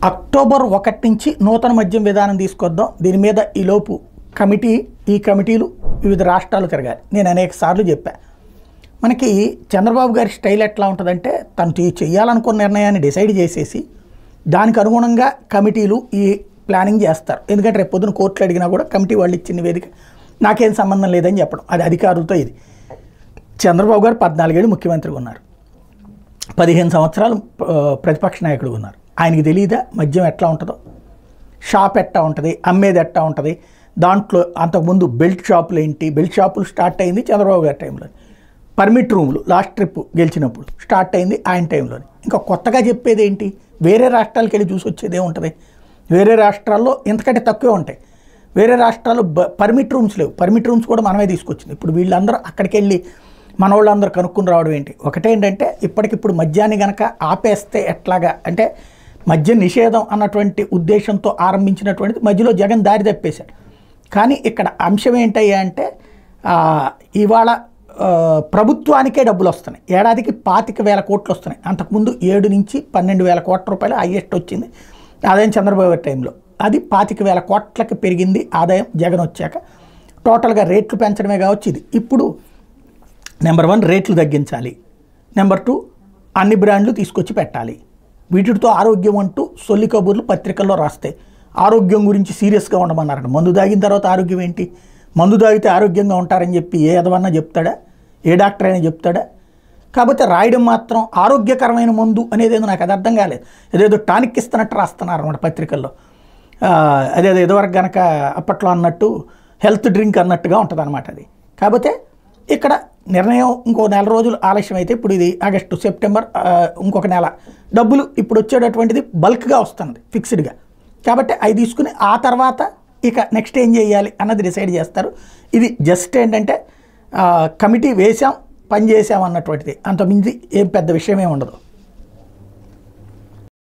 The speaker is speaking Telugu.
అక్టోబర్ 1 నుంచి నూతన మద్యం విధానం తీసుకొద్దాం, దీని మీద ఈలోపు ఈ కమిటీలు వివిధ రాష్ట్రాలు తిరగాలి. నేను అనేక సార్లు చెప్పాను. మనకి చంద్రబాబు గారి స్టైల్ ఎట్లా ఉంటుందంటే, తను చేయాలనుకున్న నిర్ణయాన్ని డిసైడ్ చేసేసి దానికి అనుగుణంగా కమిటీలు ఈ ప్లానింగ్ చేస్తారు. ఎందుకంటే రేపు పొద్దున కోర్టులు అడిగినా కూడా కమిటీ వాళ్ళు ఇచ్చిన నివేదిక నాకేం సంబంధం లేదని చెప్పడం, అది అధికారులతో. ఇది చంద్రబాబు గారు 14 ఏళ్ళు ముఖ్యమంత్రిగా ఉన్నారు, 15 సంవత్సరాలు ప్రతిపక్ష నాయకుడు ఉన్నారు. ఆయనకి తెలియదా మద్యం ఎట్లా ఉంటుందో, షాప్ ఎట్లా ఉంటుంది, అమ్మేది ఎట్లా ఉంటుంది. దాంట్లో అంతకుముందు బెల్ట్ షాపులు ఏంటి, బెల్ట్ షాపులు స్టార్ట్ అయింది చంద్రబాబు గారి టైంలో. పర్మిట్ రూములు లాస్ట్ ట్రిప్ గెలిచినప్పుడు స్టార్ట్ అయింది ఆయన టైంలోనే. ఇంకా కొత్తగా చెప్పేది ఏంటి, వేరే రాష్ట్రాలకు వెళ్ళి చూసి వచ్చేదే ఉంటుంది. వేరే రాష్ట్రాల్లో ఇంతకంటే తక్కువే ఉంటాయి. వేరే రాష్ట్రాల్లో పర్మిట్ రూమ్స్ లేవు, పర్మిట్ రూమ్స్ కూడా మనమే తీసుకొచ్చింది. ఇప్పుడు వీళ్ళందరూ అక్కడికి వెళ్ళి మన వాళ్ళందరూ కనుక్కుని రావడం ఏంటి. ఒకటేంటంటే ఇప్పటికిప్పుడు మద్యాన్ని కనుక ఆపేస్తే ఎట్లాగా అంటే, మద్య నిషేధం అన్నటువంటి ఉద్దేశంతో ఆరంభించినటువంటిది మధ్యలో జగన్ దారి తప్పేశాడు. కానీ ఇక్కడ అంశం ఏంటయ్యా అంటే, ఇవాళ ప్రభుత్వానికే డబ్బులు వస్తున్నాయి. ఏడాదికి 25,000 కోట్లు వస్తున్నాయి. అంతకుముందు 7 నుంచి 12,000 కోట్ల రూపాయలు హైయెస్ట్ వచ్చింది ఆదాయం చంద్రబాబు టైంలో. అది 25,000 కోట్లకి పెరిగింది ఆదాయం జగన్ వచ్చాక. టోటల్గా రేట్లు పెంచడమే కావచ్చు ఇది. ఇప్పుడు నెంబర్ 1 రేట్లు తగ్గించాలి, నెంబర్ 2 అన్ని బ్రాండ్లు తీసుకొచ్చి పెట్టాలి. వీటితో ఆరోగ్యం అంటూ సొల్లి కబుర్లు పత్రికల్లో రాస్తాయి. ఆరోగ్యం గురించి సీరియస్గా ఉండమన్నారట. మందు తాగిన తర్వాత ఆరోగ్యం ఏంటి, మందు తాగితే ఆరోగ్యంగా ఉంటారని చెప్పి ఏ ఎదవన్నా చెప్తాడా, ఏ డాక్టర్ అయినా చెప్తాడా? కాకపోతే రాయడం మాత్రం ఆరోగ్యకరమైన మందు అనేదేదో నాకు అది అర్థం కాలేదు. ఏదేదో టానిక్ ఇస్తున్నట్టు రాస్తున్నారు అన్నమాట పత్రికల్లో. అదేదో ఇదివరకు కనుక అప్పట్లో అన్నట్టు హెల్త్ డ్రింక్ అన్నట్టుగా ఉంటుంది అనమాట అది. కాకపోతే ఇక్కడ నిర్ణయం ఇంకో 4 రోజులు ఆలస్యం అయితే, ఇప్పుడు ఇది ఆగస్టు, సెప్టెంబర్, ఇంకొక నెల డబ్బులు ఇప్పుడు వచ్చేటటువంటిది బల్క్గా వస్తుంది ఫిక్స్డ్గా. కాబట్టి అవి తీసుకుని ఆ తర్వాత ఇక నెక్స్ట్ ఏం చేయాలి అన్నది డిసైడ్ చేస్తారు. ఇది జస్ట్ ఏంటంటే కమిటీ వేసాం, పని చేసాం అన్నటువంటిది, అంతకుమించి ఏం పెద్ద విషయమే ఉండదు.